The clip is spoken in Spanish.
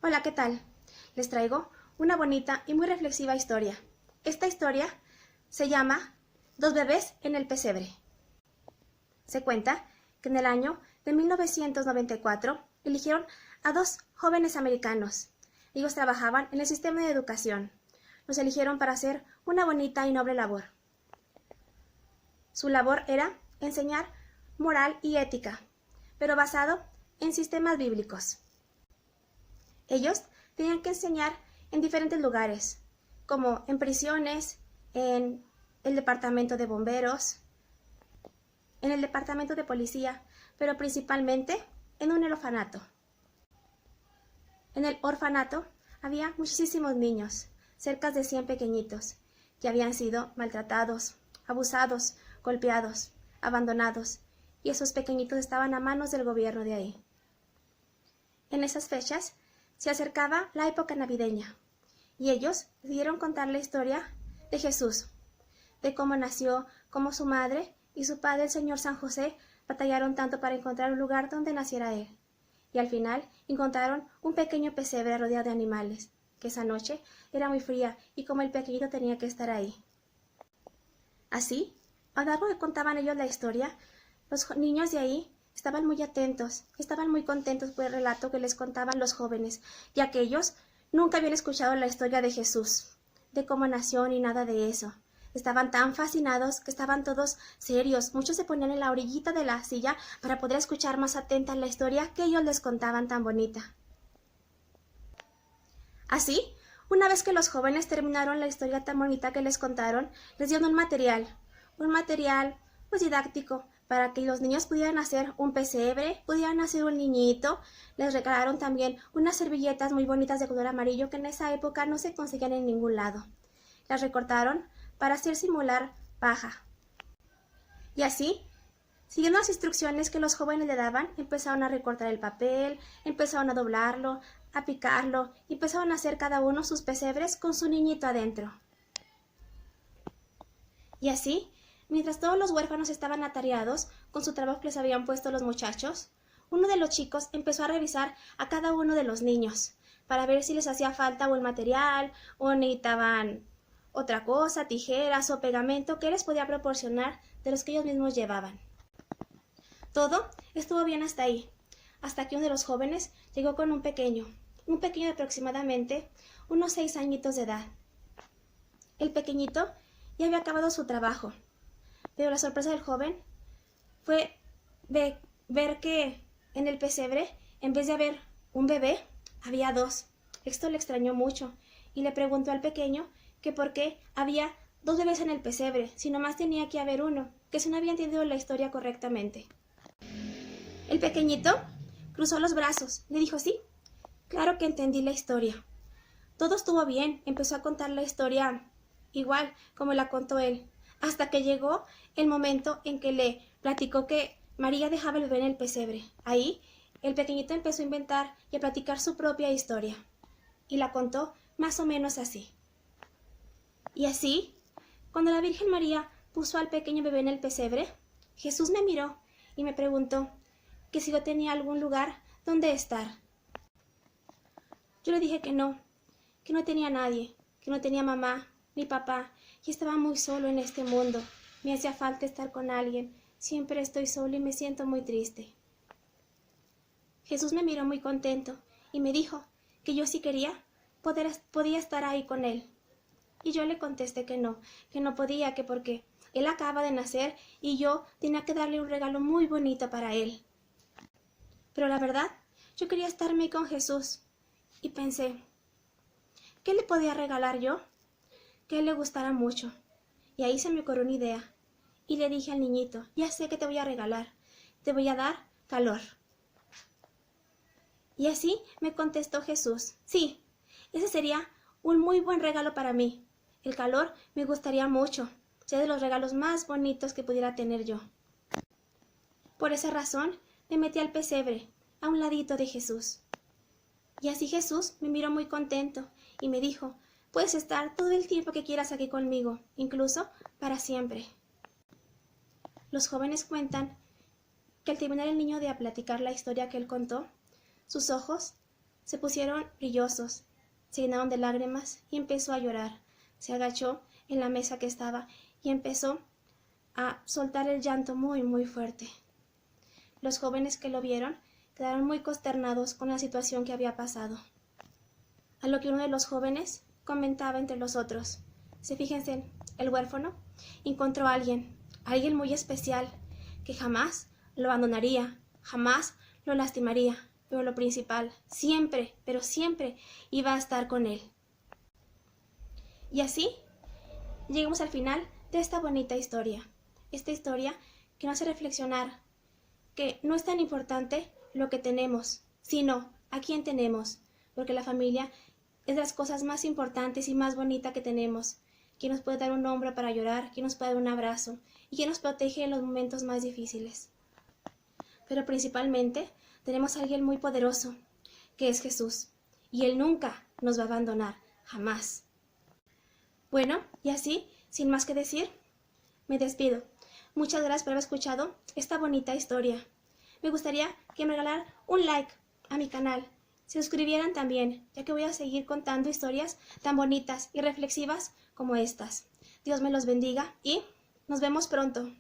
Hola, ¿qué tal? Les traigo una bonita y muy reflexiva historia. Esta historia se llama Dos bebés en el pesebre. Se cuenta que en el año de 1994 eligieron a dos jóvenes americanos. Ellos trabajaban en el sistema de educación. Los eligieron para hacer una bonita y noble labor. Su labor era enseñar moral y ética, pero basado en sistemas bíblicos. Ellos tenían que enseñar en diferentes lugares, como en prisiones, en el departamento de bomberos, en el departamento de policía, pero principalmente en un orfanato. En el orfanato había muchísimos niños, cerca de 100 pequeñitos, que habían sido maltratados, abusados, golpeados, abandonados, y esos pequeñitos estaban a manos del gobierno de ahí. En esas fechas se acercaba la época navideña, y ellos decidieron contar la historia de Jesús, de cómo nació, cómo su madre y su padre, el Señor San José, batallaron tanto para encontrar un lugar donde naciera Él. Y al final encontraron un pequeño pesebre rodeado de animales, que esa noche era muy fría y como el pequeñito tenía que estar ahí. Así, a lo largo que contaban ellos la historia, los niños de ahí estaban muy atentos, estaban muy contentos por el relato que les contaban los jóvenes, ya que ellos nunca habían escuchado la historia de Jesús, de cómo nació ni nada de eso. Estaban tan fascinados que estaban todos serios. Muchos se ponían en la orillita de la silla para poder escuchar más atentas la historia que ellos les contaban tan bonita. Así, una vez que los jóvenes terminaron la historia tan bonita que les contaron, les dieron un material pues didáctico, para que los niños pudieran hacer un pesebre, pudieran hacer un niñito. Les regalaron también unas servilletas muy bonitas de color amarillo que en esa época no se conseguían en ningún lado. Las recortaron para hacer simular paja. Y así, siguiendo las instrucciones que los jóvenes le daban, empezaron a recortar el papel, empezaron a doblarlo, a picarlo, y empezaron a hacer cada uno sus pesebres con su niñito adentro. Y así, mientras todos los huérfanos estaban atareados con su trabajo que les habían puesto los muchachos, uno de los chicos empezó a revisar a cada uno de los niños para ver si les hacía falta o el material o necesitaban otra cosa, tijeras o pegamento que les podía proporcionar de los que ellos mismos llevaban. Todo estuvo bien hasta ahí, hasta que uno de los jóvenes llegó con un pequeño de aproximadamente unos 6 añitos de edad. El pequeñito ya había acabado su trabajo, pero la sorpresa del joven fue ver que en el pesebre, en vez de haber un bebé, había dos. Esto le extrañó mucho y le preguntó al pequeño que por qué había dos bebés en el pesebre, si nomás tenía que haber uno, que si no había entendido la historia correctamente. El pequeñito cruzó los brazos, le dijo: sí, claro que entendí la historia. Todo estuvo bien, empezó a contar la historia igual como la contó él, hasta que llegó el momento en que le platicó que María dejaba el bebé en el pesebre. Ahí, el pequeñito empezó a inventar y a platicar su propia historia, y la contó más o menos así. Y así, cuando la Virgen María puso al pequeño bebé en el pesebre, Jesús me miró y me preguntó que si yo tenía algún lugar donde estar. Yo le dije que no tenía nadie, que no tenía mamá ni papá, y estaba muy solo en este mundo. Me hacía falta estar con alguien. Siempre estoy solo y me siento muy triste. Jesús me miró muy contento y me dijo que yo si quería podía estar ahí con él. Y yo le contesté que no podía, que porque él acaba de nacer y yo tenía que darle un regalo muy bonito para él. Pero la verdad, yo quería estarme con Jesús y pensé, ¿qué le podía regalar yo? Que a él le gustara mucho. Y ahí se me ocurrió una idea. Y le dije al niñito: ya sé que te voy a regalar. Te voy a dar calor. Y así me contestó Jesús: sí, ese sería un muy buen regalo para mí. El calor me gustaría mucho. Sería de los regalos más bonitos que pudiera tener yo. Por esa razón me metí al pesebre, a un ladito de Jesús. Y así Jesús me miró muy contento y me dijo: puedes estar todo el tiempo que quieras aquí conmigo, incluso para siempre. Los jóvenes cuentan que al terminar el niño de platicar la historia que él contó, sus ojos se pusieron brillosos, se llenaron de lágrimas y empezó a llorar. Se agachó en la mesa que estaba y empezó a soltar el llanto muy, muy fuerte. Los jóvenes que lo vieron quedaron muy consternados con la situación que había pasado. A lo que uno de los jóvenes comentaba entre los otros: fíjense, el huérfano encontró a alguien muy especial, que jamás lo abandonaría, jamás lo lastimaría, pero lo principal, siempre, pero siempre iba a estar con él. Y así llegamos al final de esta bonita historia. Esta historia que nos hace reflexionar que no es tan importante lo que tenemos, sino a quién tenemos, porque la familia es de las cosas más importantes y más bonitas que tenemos. Quien nos puede dar un hombro para llorar, quien nos puede dar un abrazo y quien nos protege en los momentos más difíciles. Pero principalmente tenemos a alguien muy poderoso, que es Jesús, y Él nunca nos va a abandonar, jamás. Bueno, y así, sin más que decir, me despido. Muchas gracias por haber escuchado esta bonita historia. Me gustaría que me regalaran un like a mi canal, se suscribieran también, ya que voy a seguir contando historias tan bonitas y reflexivas como estas. Dios me los bendiga y nos vemos pronto.